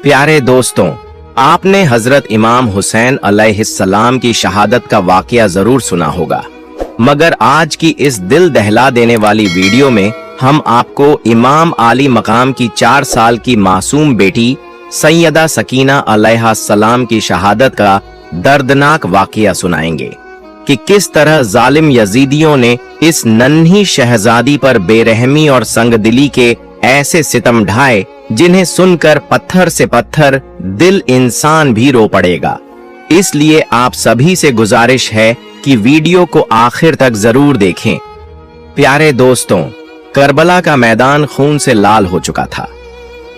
प्यारे दोस्तों, आपने हजरत इमाम हुसैन अलैहिस्सलाम की शहादत का वाकया जरूर सुना होगा, मगर आज की इस दिल दहला देने वाली वीडियो में हम आपको इमाम आली मकाम की 4 साल की मासूम बेटी सैयदा सकीना अलैहिस्सलाम की शहादत का दर्दनाक वाकया सुनाएंगे कि किस तरह जालिम यजीदियों ने इस नन्ही शहजादी पर बेरहमी और संगदिली के ऐसे सितम ढाए जिन्हें सुनकर पत्थर से पत्थर दिल इंसान भी रो पड़ेगा। इसलिए आप सभी से गुजारिश है कि वीडियो को आखिर तक जरूर देखें। प्यारे दोस्तों, करबला का मैदान खून से लाल हो चुका था।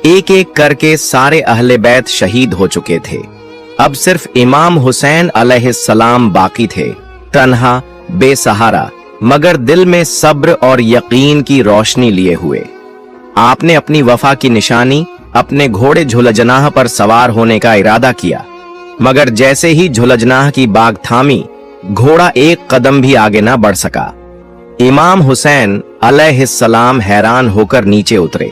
एक एक करके सारे अहले बैत शहीद हो चुके थे। अब सिर्फ इमाम हुसैन अलैहिस्सलाम बाकी थे, तन्हा, बेसहारा, मगर दिल में सब्र और यकीन की रोशनी लिए हुए। आपने अपनी वफा की निशानी अपने घोड़े झुलजनाह पर सवार होने का इरादा किया, मगर जैसे ही झुलजनाह की बाग थामी, घोड़ा एक कदम भी आगे ना बढ़ सका। इमाम हुसैन अलैहिस्सलाम हैरान होकर नीचे उतरे।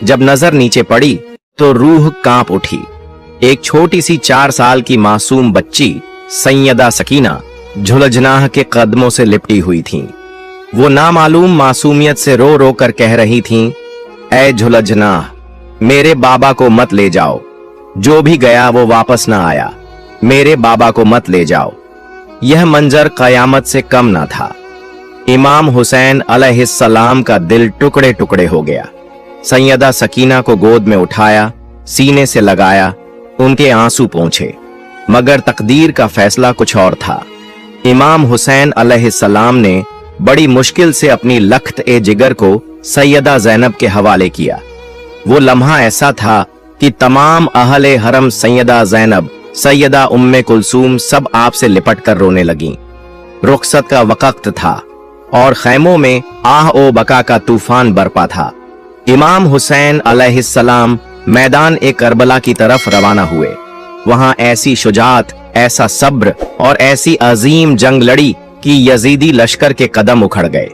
जब नजर नीचे पड़ी तो रूह कांप उठी। एक छोटी सी 4 साल की मासूम बच्ची सैयदा सकीना झुलजनाह के कदमों से लिपटी हुई थीं। वो नामालूम मासूमियत से रो रो कर कह रही थीं, ऐ झुलजनाह, मेरे बाबा को मत ले जाओ। जो भी गया वो वापस ना आया। मेरे बाबा को मत ले जाओ। यह मंजर कयामत से कम ना था। इमाम हुसैन अलैहिस्सलाम का दिल टुकड़े टुकड़े हो गया। सैयदा सकीना को गोद में उठाया, सीने से लगाया, उनके आंसू पोंछे, मगर तकदीर का फैसला कुछ और था। इमाम हुसैन अलैहिस्सलाम ने बड़ी मुश्किल से अपनी लख्त ए जिगर को सैयदा ज़ैनब के हवाले किया। वो लम्हा ऐसा था कि तमाम अहले हरम सैयदा ज़ैनब, सैयदा उम्मे कुलसूम सब आपसे लिपट कर रोने लगीं। रुखसत का वक्त था और खैमों में आह ओ बका का तूफान बरपा था। इमाम हुसैन अलैहिस्सलाम मैदान ए करबला की तरफ रवाना हुए। वहां ऐसी शुजात, ऐसा सब्र और ऐसी अजीम जंग लड़ी कि यजीदी लश्कर के कदम उखड़ गए।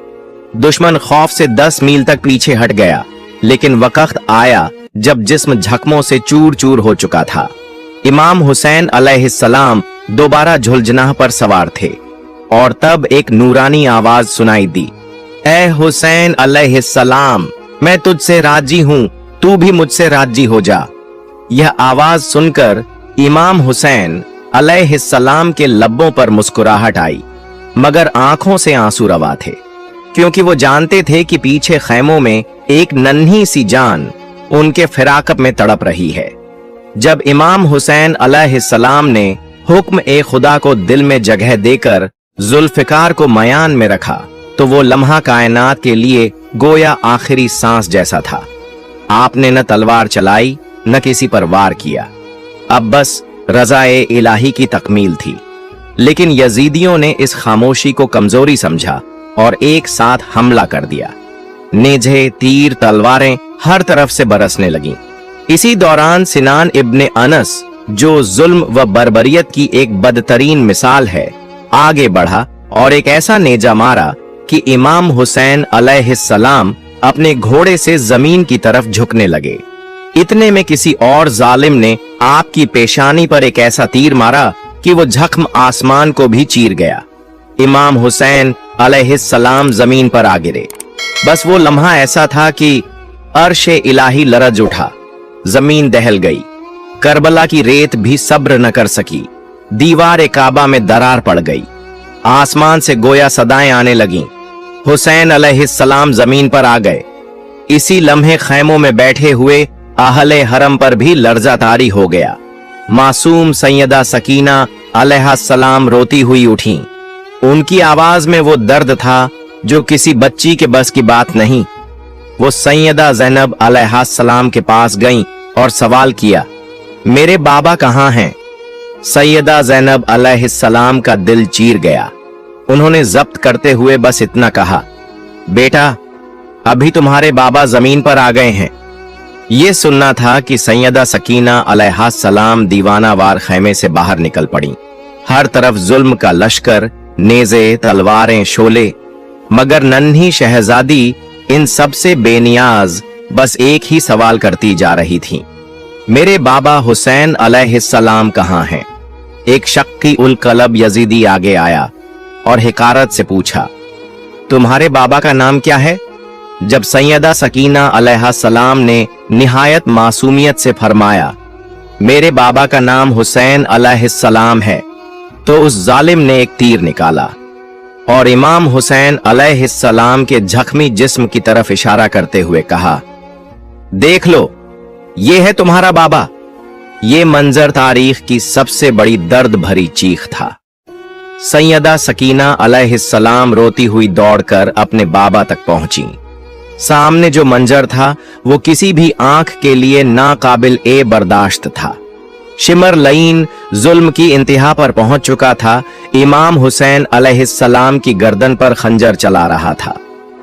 दुश्मन खौफ से 10 मील तक पीछे हट गया, लेकिन वक्त आया जब जिस्म जख्मों से चूर चूर हो चुका था। इमाम हुसैन अलैहिस्सलाम दोबारा झुलजनाह पर सवार थे और तब एक नूरानी आवाज सुनाई दी, ऐ हुसैन अलैहिस्सलाम, मैं तुझसे राजी हूं, तू भी मुझसे राजी हो जा। यह आवाज सुनकर इमाम हुसैन अलैहिस्सलाम के लब्बों पर मुस्कुराहट आई, मगर आंखों से आंसू रवा थे, क्योंकि वो जानते थे कि पीछे खैमों में एक नन्ही सी जान उनके फिराकत में तड़प रही है। जब इमाम हुसैन अलैहिस्सलाम ने हुक्म ए खुदा को दिल में जगह देकर जुल्फिकार को मयान में रखा, तो वो लम्हा कायनात के लिए गोया आखिरी सांस जैसा था। आपने न तलवार चलाई, न किसी पर वार किया। अब बस रज़ाए इलाही की तकमील थी। लेकिन यजीदियों ने इस खामोशी को कमजोरी समझा और एक साथ हमला कर दिया। नेज़े, तीर, तलवारें हर तरफ से बरसने लगीं। इसी दौरान सिनान इब्ने अनस, जो जुल्म व बर्बरियत की एक बदतरीन मिसाल है, आगे बढ़ा और एक ऐसा नेजा मारा कि इमाम हुसैन अलैहिस्सलाम अपने घोड़े से जमीन की तरफ झुकने लगे। इतने में किसी और जालिम ने आपकी पेशानी पर एक ऐसा तीर मारा कि वो जख्म आसमान को भी चीर गया। इमाम हुसैन अलैहिस्सलाम जमीन पर आ गिरे। बस वो लम्हा ऐसा था कि अर्शे इलाही लरज उठा, जमीन दहल गई। करबला की रेत भी सब्र न कर सकी। दीवार काबा में दरार पड़ गई। आसमान से गोया सदाएं आने लगीं। हुसैन अलैहिस्सलाम जमीन पर आ गए। इसी लम्हे खैमों में बैठे हुए अहले हरम पर भी लर्जा तारी हो गया। मासूम सैयदा सकीना अलैहिस्सलाम रोती हुई उठी। उनकी आवाज में वो दर्द था जो किसी बच्ची के बस की बात नहीं। वो सैयदा ज़ैनब अलैहिस्सलाम के पास गईं और सवाल किया, मेरे बाबा कहाँ हैं? सैयदा ज़ैनब अलैहिस्सलाम का दिल चीर गया। उन्होंने जब्त करते हुए बस इतना कहा, बेटा, अभी तुम्हारे बाबा जमीन पर आ गए हैं। ये सुनना था कि सैयदा सकीना अलैहिस्सलाम दीवानावार खैमे से बाहर निकल पड़ी। हर तरफ जुल्म का लश्कर, नेज़े, तलवारें, शोले, मगर नन्ही शहजादी इन सब से बेनियाज बस एक ही सवाल करती जा रही थी, मेरे बाबा हुसैन अलैहिस्सलाम कहाँ हैं? एक शक्की उल कलब यजीदी आगे आया और हिकारत से पूछा, तुम्हारे बाबा का नाम क्या है? जब सैयदा सकीना अलैहिस्सलाम ने निहायत मासूमियत से फरमाया, मेरे बाबा का नाम हुसैन अलैहिस्सलाम है, तो उस जालिम ने एक तीर निकाला और इमाम हुसैन अलैहिस्सलाम के जख्मी जिस्म की तरफ इशारा करते हुए कहा, देख लो, ये है तुम्हारा बाबा। ये मंजर तारीख की सबसे बड़ी दर्द भरी चीख था। सैयदा सकीना अलैहिस्सलाम रोती हुई दौड़कर अपने बाबा तक पहुंची। सामने जो मंजर था वो किसी भी आंख के लिए नाकाबिल ए बर्दाश्त था। शिमर लईन जुल्म की इंतहा पर पहुंच चुका था। इमाम हुसैन अलैहिस्सलाम की गर्दन पर खंजर चला रहा था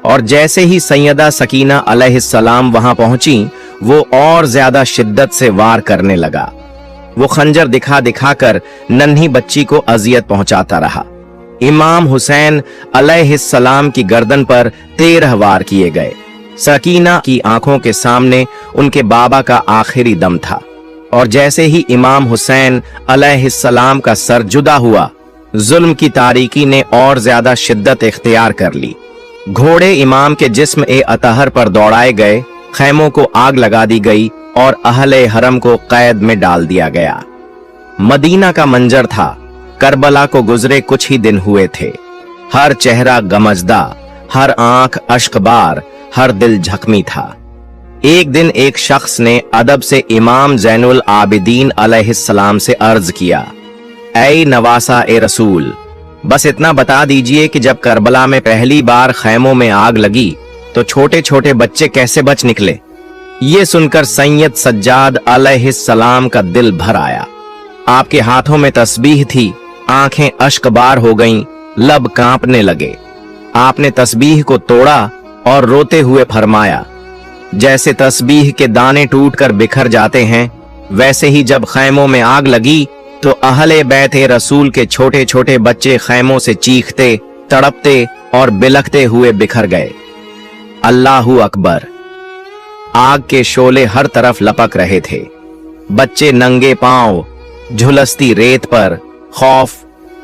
और जैसे ही सैयदा सकीना अलैहिस्सलाम वहां पहुंची, वो और ज्यादा शिद्दत से वार करने लगा। वो खंजर दिखा दिखाकर नन्ही बच्ची को अजियत पहुंचाता रहा। इमाम हुसैन अलैहिस्सलाम की गर्दन पर 13 वार किए गए। सकीना की आंखों के सामने उनके बाबा का आखिरी दम था और जैसे ही इमाम हुसैन अलैहिस्सलाम का सर जुदा हुआ, जुल्म की तारीकी ने और ज्यादा शिद्दत इख्तियार कर ली। घोड़े इमाम के जिस्म ए अतहर पर दौड़ाए गए, खैमों को आग लगा दी गई और अहले हरम को कैद में डाल दिया गया। मदीना का मंजर था। करबला को गुजरे कुछ ही दिन हुए थे। हर चेहरा गमजदा, हर आंख अश्कबार, हर दिल जख्मी था। एक दिन एक शख्स ने अदब से इमाम ज़ैनुल आबिदीन अलैहिस्सलाम से अर्ज किया, ऐ नवासा ए रसूल, बस इतना बता दीजिए कि जब करबला में पहली बार खैमों में आग लगी तो छोटे छोटे बच्चे कैसे बच निकले? ये सुनकर सैयद सज्जाद अलैहिस्सलाम का दिल भर आया। आपके हाथों में तस्बीह थी, आंखें अश्कबार हो गईं, लब कांपने लगे। आपने तस्बीह को तोड़ा और रोते हुए फरमाया, जैसे तस्बीह के दाने टूटकर बिखर जाते हैं, वैसे ही जब खैमों में आग लगी तो अहले बैत रसूल के छोटे छोटे बच्चे खैमों से चीखते, तड़पते और बिलखते हुए बिखर गए। अल्लाहू अकबर। आग के शोले हर तरफ लपक रहे थे। बच्चे नंगे पांव झुलसती रेत पर खौफ,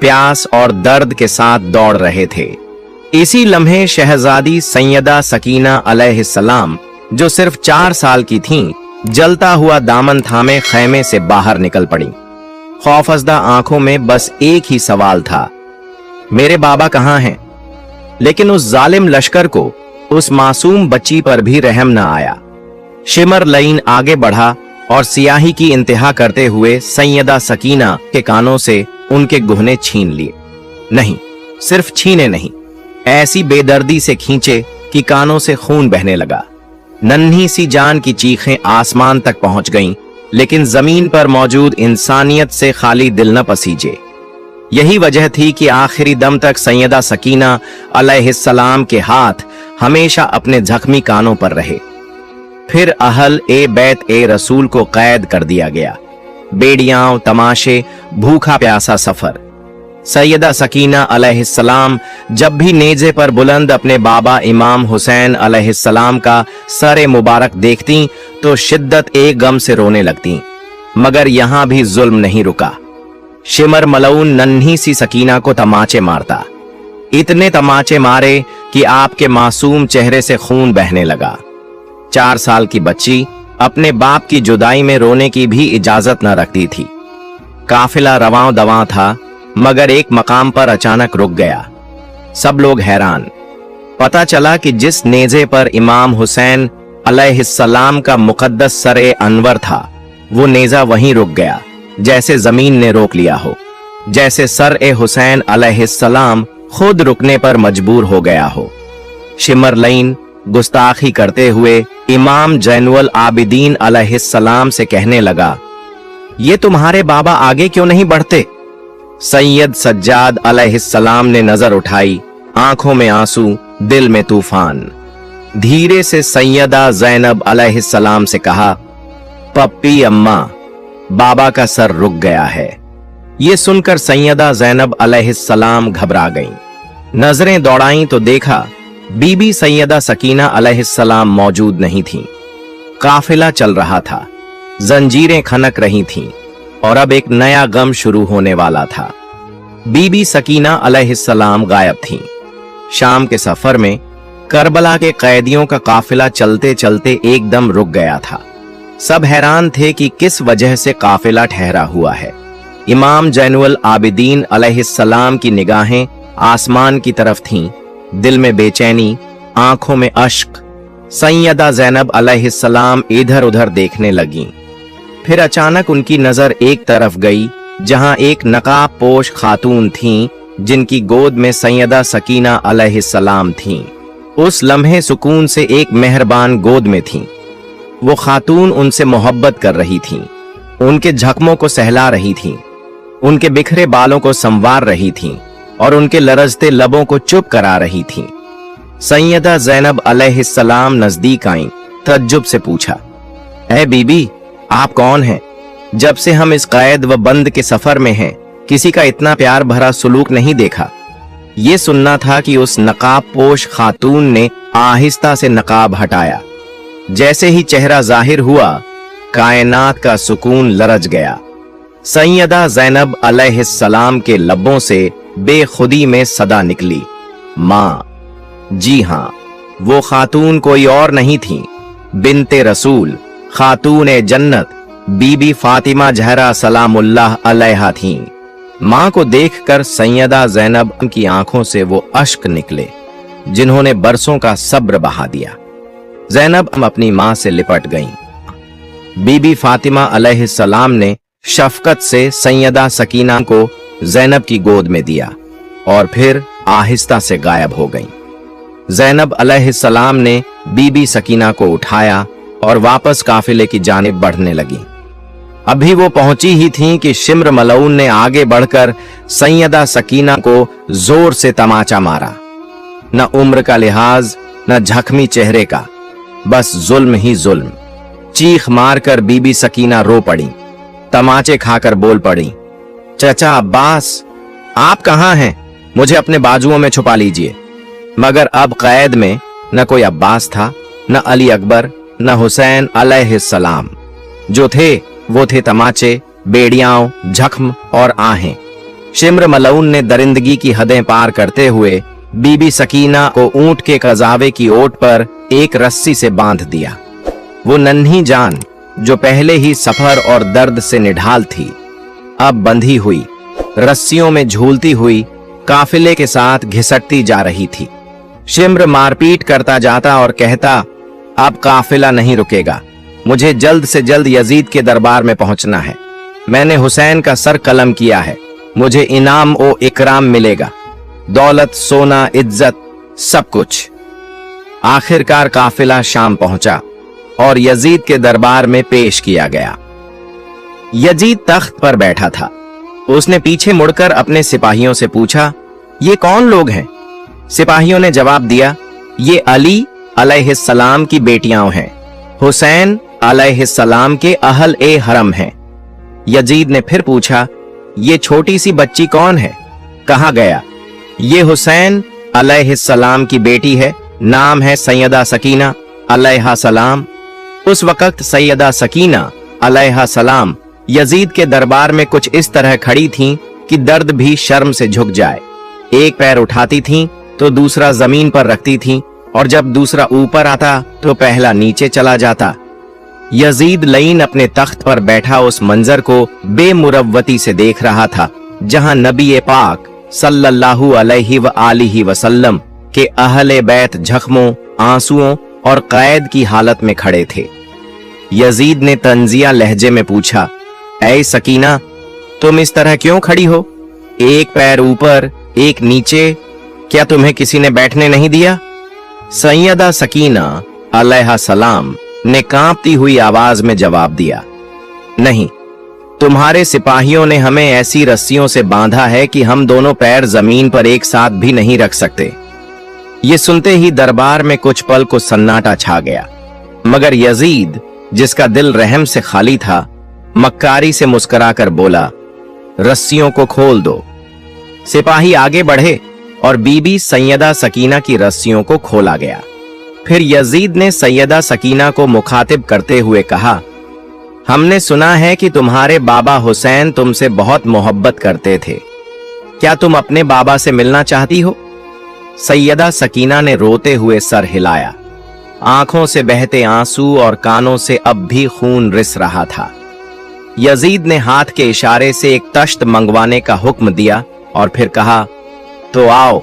प्यास और दर्द के साथ दौड़ रहे थे। इसी लम्हे शहजादी सैयदा सकीना अलैहिस्सलाम, जो सिर्फ 4 साल की थीं, जलता हुआ दामन थामे खैमे से बाहर निकल पड़ी। खौफजदा आंखों में बस एक ही सवाल था, मेरे बाबा कहाँ हैं? लेकिन उस जालिम लश्कर को उस मासूम बच्ची पर भी रहम न आया। शिमर लईन आगे बढ़ा और सियाही की इंतहा करते हुए सैयदा सकीना के कानों से उनके गुहने छीन लिए। नहीं, सिर्फ छीने नहीं, ऐसी बेदर्दी से खींचे कि कानों से खून बहने लगा। नन्ही सी जान की चीखें आसमान तक पहुंच गईं, लेकिन जमीन पर मौजूद इंसानियत से खाली दिल न पसीजे। यही वजह थी कि आखिरी दम तक सैयदा सकीना अलैहिस्सलाम के हाथ हमेशा अपने जख्मी कानों पर रहे। फिर अहल ए बैत ए रसूल को कैद कर दिया गया। बेड़ियां, तमाशे, भूखा प्यासा सफर। सैयदा सकीना अलैहिस्सलाम जब भी नेज़े पर बुलंद अपने बाबा इमाम हुसैन अलैहिस्सलाम का सर मुबारक देखती तो शिद्दत ए गम से रोने लगती। मगर यहां भी जुल्म नहीं रुका। शिमर मलऊन नन्ही सी सकीना को तमाचे मारता। इतने तमाचे मारे कि आपके मासूम चेहरे से खून बहने लगा। 4 साल की बच्ची अपने बाप की जुदाई में रोने की भी इजाजत न रखती थी। काफिला रवां दवां था, मगर एक मकाम पर अचानक रुक गया। सब लोग हैरान। पता चला कि जिस नेज़े पर इमाम हुसैन अलैहिस्सलाम का मुकद्दस सर-ए अनवर था, वो नेज़ा वहीं रुक गया, जैसे जमीन ने रोक लिया हो, जैसे सर-ए हुसैन अलैहिस्सलाम खुद रुकने पर मजबूर हो गया हो। शिमर लईन गुस्ताखी करते हुए इमाम ज़ैनुल आबिदीन अलैहिस्सलाम से कहने लगा, ये तुम्हारे बाबा आगे क्यों नहीं बढ़ते? सैयद सज्जाद अलैहिस्सलाम ने नजर उठाई, आंखों में आंसू, दिल में तूफान। धीरे से सैयदा ज़ैनब अलैहिस्सलाम से कहा, पप्पी अम्मा, बाबा का सर रुक गया है। ये सुनकर सैयदा ज़ैनब अलैहिस्सलाम घबरा गईं। नजरें दौड़ाईं तो देखा बीबी सैयदा सकीना अलैहिस्सलाम मौजूद नहीं थी। काफिला चल रहा था। जंजीरें खनक रही थीं और अब एक नया गम शुरू होने वाला था। बीबी सकीना अलैहिस्सलाम गायब थीं। शाम के सफर में करबला के कैदियों का काफिला चलते चलते एकदम रुक गया था। सब हैरान थे कि किस वजह से काफिला ठहरा हुआ है। इमाम जैनुल आबिदीन अलैहिस्सलाम की निगाहें आसमान की तरफ थीं, दिल में बेचैनी, आंखों में अश्क। सैयदा ज़ैनब अलैहिस्सलाम इधर उधर देखने लगीं। फिर अचानक उनकी नजर एक तरफ गई जहां एक नकाब पोश खातून थीं, जिनकी गोद में सैयदा सकीना अलैहिस्सलाम थीं। उस लम्हे सुकून से एक मेहरबान गोद में थीं। वो खातून उनसे मोहब्बत कर रही थीं, उनके जख्मों को सहला रही थीं, उनके बिखरे बालों को संवार रही थीं और उनके लरजते लबों को चुप करा रही थीं। सैयदा ज़ैनब अलैहिस्सलाम नजदीक आईं, तज्जुब से पूछा, ऐ बीबी, आप कौन हैं? जब से हम इस कैद व बंद के सफर में हैं, किसी का इतना प्यार भरा सुलूक नहीं देखा। ये सुनना था कि उस नकाब पोश खातून ने आहिस्ता से नकाब हटाया। जैसे ही चेहरा जाहिर हुआ, कायनात का सुकून लरज गया। सैयदा ज़ैनब अलैहिस्सलाम के लबों से बेखुदी में सदा निकली, माँ। जी हां, वो खातून कोई और नहीं थी, बिन्ते रसूल, खातून जन्नत, बीबी फातिमा ज़हरा सलामुल्लाह अलैहा थीं। मां को देखकर सैयदा ज़ैनब की आंखों से वो अश्क निकले जिन्होंने बरसों का सब्र बहा दिया। ज़ैनब अपनी मां से लिपट गईं। बीबी फातिमा अलैहिस्सलाम ने शफकत से सैयदा सकीना को ज़ैनब की गोद में दिया और फिर आहिस्ता से गायब हो गईं। ज़ैनब अलैहिस्सलाम ने बीबी सकीना को उठाया और वापस काफिले की जानिब बढ़ने लगी। अभी वो पहुंची ही थीं कि शिम्र मलऊन ने आगे बढ़कर सैयदा सकीना को जोर से तमाचा मारा। न उम्र का लिहाज, न जख्मी चेहरे का, बस जुल्म ही जुल्म। चीख मारकर बीबी सकीना रो पड़ी, तमाचे खाकर बोल पड़ी, चचा अब्बास, आप कहां हैं? मुझे अपने बाजुओं में छुपा लीजिए। मगर अब कैद में न कोई अब्बास था, न अली अकबर, न हुसैन अलैहिस्सलाम। जो थे वो थे तमाचे, बेड़ियाओं, जख्म और आहें। शिम्र मलऊन ने दरिंदगी की हदें पार करते हुए बीबी सकीना को ऊंट के कजावे की ओट पर एक रस्सी से बांध दिया। वो नन्ही जान, जो पहले ही सफर और दर्द से निढाल थी, अब बंधी हुई, रस्सियों में झूलती हुई काफिले के साथ घिसटती जा रही थी। शिम्र मारपीट करता जाता और कहता, अब काफिला नहीं रुकेगा, मुझे जल्द से जल्द यजीद के दरबार में पहुंचना है। मैंने हुसैन का सर कलम किया है, मुझे इनाम ओ इकराम मिलेगा, दौलत, सोना, इज्जत, सब कुछ। आखिरकार काफिला शाम पहुंचा और यजीद के दरबार में पेश किया गया। यजीद तख्त पर बैठा था। उसने पीछे मुड़कर अपने सिपाहियों से पूछा, ये कौन लोग हैं? सिपाहियों ने जवाब दिया, ये अली अलैहिस्सलाम की बेटियां हैं, हुसैन अलैहिस्सलाम के अहल ए हरम हैं। यजीद ने फिर पूछा, ये छोटी सी बच्ची कौन है? कहाँ गया? ये हुसैन अलैहिस्सलाम की बेटी है, नाम है सैयदा सकीना अलैहा सलाम। उस वक्त सैयदा सकीना अलैहा सलाम यजीद के दरबार में कुछ इस तरह खड़ी थीं कि दर्द भी शर्म से झुक जाए। एक पैर उठाती थीं तो दूसरा जमीन पर रखती थीं और जब दूसरा ऊपर आता तो पहला नीचे चला जाता। यजीद लईन अपने तख्त पर बैठा उस मंजर को बेमुरव्वती से देख रहा था जहां नबी पाक सल्लल्लाहु अलैहि व आलिहि वसल्लम के अहले बैत जख्मों, आंसुओं और कैद की हालत में खड़े थे। यजीद ने तंजिया लहजे में पूछा, ऐ सकीना, तुम इस तरह क्यों खड़ी हो? एक पैर ऊपर, एक नीचे, क्या तुम्हें किसी ने बैठने नहीं दिया? सैयदा सकीना अलैहा सलाम ने कांपती हुई आवाज में जवाब दिया, नहीं, तुम्हारे सिपाहियों ने हमें ऐसी रस्सियों से बांधा है कि हम दोनों पैर जमीन पर एक साथ भी नहीं रख सकते। ये सुनते ही दरबार में कुछ पल को सन्नाटा छा गया, मगर यजीद, जिसका दिल रहम से खाली था, मक्कारी से मुस्कुराकर बोला, रस्सियों को खोल दो। सिपाही आगे बढ़े और बीबी सैयदा सकीना की रस्सियों को खोला गया। फिर यजीद ने सैयदा सकीना को मुखातिब करते हुए कहा, हमने सुना है कि तुम्हारे बाबा हुसैन तुमसे बहुत मोहब्बत करते थे। क्या तुम अपने बाबा से मिलना चाहती हो? सैयदा सकीना ने रोते हुए सर हिलाया। आंखों से बहते आंसू और कानों से अब भी खून रिस रहा था। यजीद ने हाथ के इशारे से एक तश्त मंगवाने का हुक्म दिया और फिर कहा, तो आओ,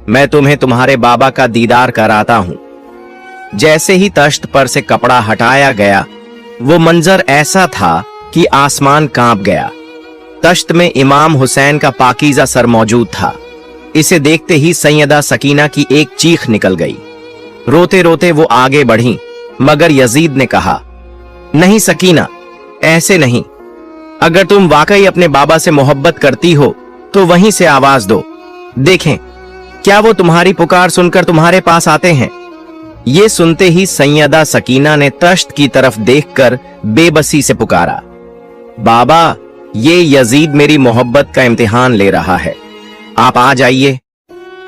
मैं तुम्हें तुम्हारे बाबा का दीदार कराता हूं। जैसे ही तश्त पर से कपड़ा हटाया गया, वो मंजर ऐसा था कि आसमान कांप गया। तश्त में इमाम हुसैन का पाकीज़ा सर मौजूद था। इसे देखते ही सैयदा सकीना की एक चीख निकल गई। रोते रोते वो आगे बढ़ी, मगर यजीद ने कहा, नहीं सकीना, ऐसे नहीं। अगर तुम वाकई अपने बाबा से मोहब्बत करती हो तो वहीं से आवाज दो। देखें, क्या वो तुम्हारी पुकार सुनकर तुम्हारे पास आते हैं। ये सुनते ही सैयदा सकीना ने तश्त की तरफ देखकर बेबसी से पुकारा, बाबा, ये यजीद मेरी मोहब्बत का इम्तिहान ले रहा है, आप आ जाइए।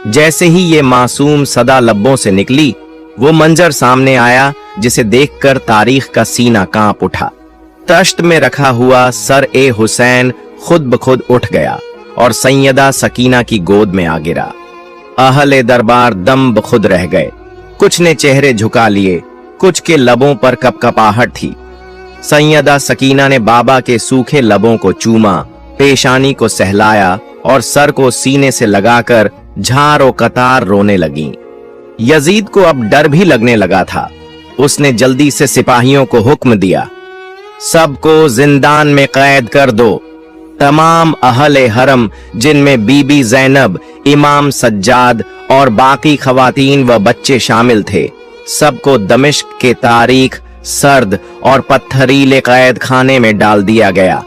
जैसे ही ये मासूम सदा लब्बों से निकली, वो मंजर सामने आया जिसे देखकर तारीख का सीना कांप उठा। तश्त में रखा हुआ सर ए हुसैन खुद ब खुद उठ गया और सैयदा सकीना की गोद में आ गिरा। अहले दरबार दम बखुद रह गए। कुछ ने चेहरे झुका लिए, कुछ के लबों पर कपकपाहट थी। सैयदा सकीना ने बाबा के सूखे लबों को चूमा, पेशानी को सहलाया और सर को सीने से लगाकर झारो कतार रोने लगी। यजीद को अब डर भी लगने लगा था। उसने जल्दी से सिपाहियों को हुक्म दिया, सबको जिंदान में कैद कर दो। तमाम अहले हरम, जिनमें बीबी जैनब, इमाम सज्जाद और बाकी खवातीन व बच्चे शामिल थे, सबको दमिश्क के तारीख, सर्द और पत्थरीले कैद खाने में डाल दिया गया।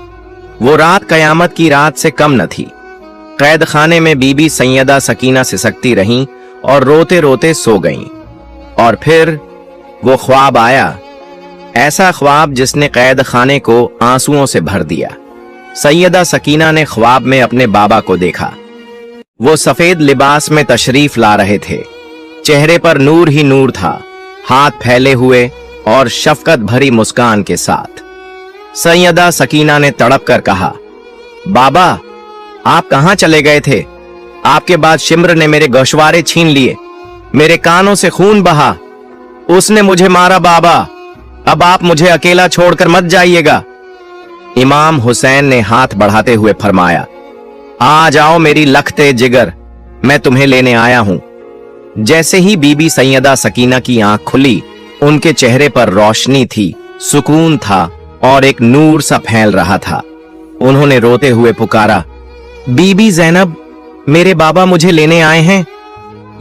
वो रात कयामत की रात से कम न थी। कैद खाने में बीबी सैयदा सकीना सिसकती रहीं और रोते रोते सो गईं। और फिर वो ख्वाब आया, ऐसा ख्वाब जिसने कैद खाने को आंसुओं से भर दिया। सैयदा सकीना ने ख्वाब में अपने बाबा को देखा। वो सफेद लिबास में तशरीफ ला रहे थे। चेहरे पर नूर ही नूर था, हाथ फैले हुए और शफकत भरी मुस्कान के साथ। सैयदा सकीना ने तड़प कर कहा, बाबा, आप कहां चले गए थे? आपके बाद शिम्र ने मेरे गोशवारे छीन लिए, मेरे कानों से खून बहा, उसने मुझे मारा। बाबा, अब आप मुझे अकेला छोड़कर मत जाइएगा। इमाम हुसैन ने हाथ बढ़ाते हुए फरमाया, आ जाओ मेरी लखते जिगर, मैं तुम्हें लेने आया हूं। जैसे ही बीबी सैयदा सकीना की आंख खुली, उनके चेहरे पर रोशनी थी, सुकून था और एक नूर सा फैल रहा था। उन्होंने रोते हुए पुकारा, बीबी जैनब, मेरे बाबा मुझे लेने आए हैं।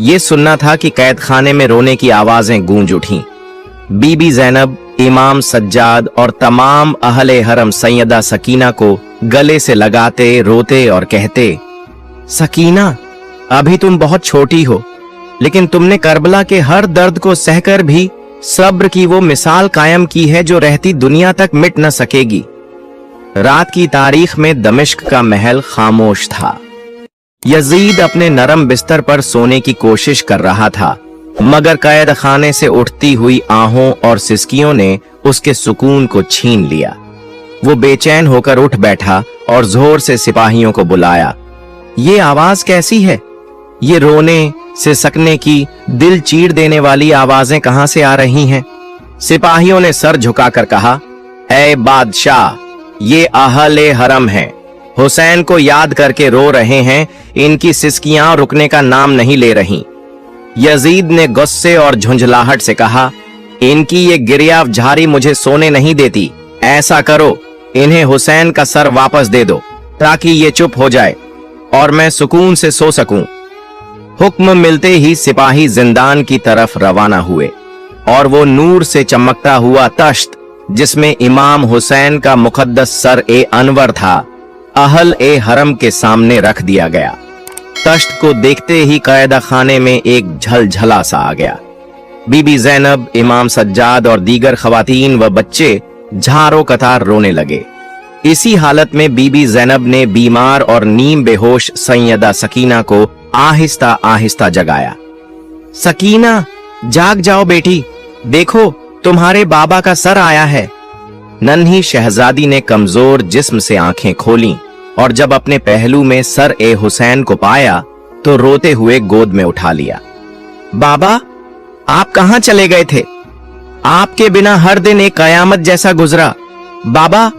ये सुनना था कि कैद खाने में रोने की आवाजें गूंज उठीं। बीबी जैनब, इमाम सज्जाद और तमाम अहले हरम सैयदा सकीना को गले से लगाते, रोते और कहते, सकीना, अभी तुम बहुत छोटी हो, लेकिन तुमने करबला के हर दर्द को सहकर भी सब्र की वो मिसाल कायम की है जो रहती दुनिया तक मिट न सकेगी। रात की तारीख में दमिश्क का महल खामोश था। यजीद अपने नरम बिस्तर पर सोने की कोशिश कर रहा था, मगर कैद खाने से उठती हुई आहों और सिसकियों ने उसके सुकून को छीन लिया। वो बेचैन होकर उठ बैठा और जोर से सिपाहियों को बुलाया। ये आवाज कैसी है? ये रोने, सिसकने की, दिल चीर देने वाली आवाजें कहां से आ रही हैं? सिपाहियों ने सर झुकाकर कहा, ऐ बादशाह, ये अहले हरम हैं, हुसैन को याद करके रो रहे हैं, इनकी सिसकियां रुकने का नाम नहीं ले रही। यजीद ने गुस्से और झुंझलाहट से कहा, इनकी ये गिरियाव झारी मुझे सोने नहीं देती। ऐसा करो, इन्हें हुसैन का सर वापस दे दो ताकि ये चुप हो जाए और मैं सुकून से सो सकूं। हुक्म मिलते ही सिपाही जिंदान की तरफ रवाना हुए और वो नूर से चमकता हुआ तश्त, जिसमें इमाम हुसैन का मुकद्दस सर ए अनवर था, अहल ए हरम के सामने रख दिया गया। तश्त को देखते ही कैदा खाने में एक झलझला सा आ गया। बीबी जैनब, इमाम सज्जाद और दीगर खवातीन व बच्चे झारो कतार रोने लगे। इसी हालत में बीबी जैनब ने बीमार और नीम बेहोश सैयदा सकीना को आहिस्ता आहिस्ता जगाया। सकीना, जाग जाओ बेटी, देखो तुम्हारे बाबा का सर आया है। नन्ही शहजादी ने कमजोर जिस्म से आंखें खोलीं और जब अपने पहलू में सर ए हुसैन को पाया तो रोते हुए गोद में उठा लिया। बाबा, आप कहां चले गए थे? आपके बिना हर दिन एक कयामत जैसा गुजरा। बाबा,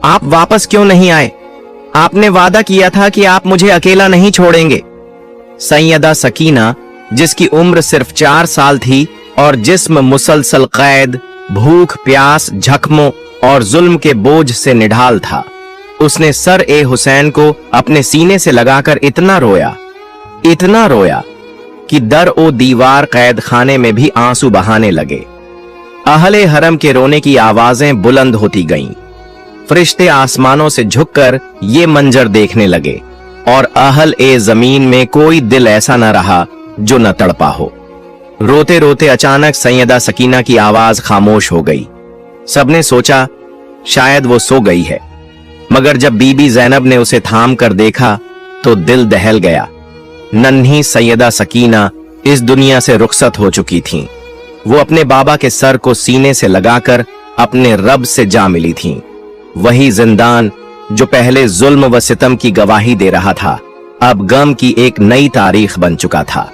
आप वापस क्यों नहीं आए? आपने वादा किया था कि आप मुझे अकेला नहीं छोड़ेंगे। सैयदा सकीना, जिसकी उम्र सिर्फ 4 साल थी और जिस्म मुसलसल कैद, भूख, प्यास, जख्मों और जुल्म के बोझ से निढाल था, उसने सर ए हुसैन को अपने सीने से लगाकर इतना रोया कि दर ओ दीवार कैद खाने में भी आंसू बहाने लगे। अहले हरम के रोने की आवाजें बुलंद होती गईं। फरिश्ते आसमानों से झुककर ये मंजर देखने लगे और अहल ए जमीन में कोई दिल ऐसा न रहा जो न तड़पा हो। रोते रोते अचानक सैयदा सकीना की आवाज खामोश हो गई। सबने सोचा शायद वो सो गई है, मगर जब बीबी ज़ैनब ने उसे थाम कर देखा तो दिल दहल गया। नन्ही सैयदा सकीना इस दुनिया से रुखसत हो चुकी थीं। वो अपने बाबा के सर को सीने से लगाकर अपने रब से जा मिली थीं। वही जिंदान जो पहले जुल्म व सितम की गवाही दे रहा था, अब गम की एक नई तारीख बन चुका था।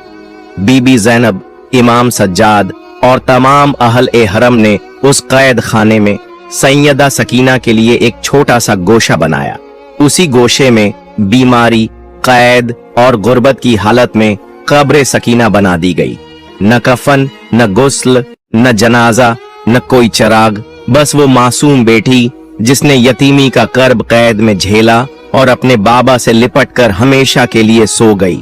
बीबी ज़ैनब, इमाम सज्जाद और तमाम अहल ए हरम ने उस कैद खाने में सैयदा सकीना के लिए एक छोटा सा गोशा बनाया। उसी गोशे में बीमारी, कैद और गुर्बत की हालत में कब्र सकीना बना दी गई। न कफन, न गुस्ल, न जनाजा, न कोई चराग, बस वो मासूम बेटी जिसने यतीमी का कर्ब कैद में झेला और अपने बाबा से लिपट कर हमेशा के लिए सो गई।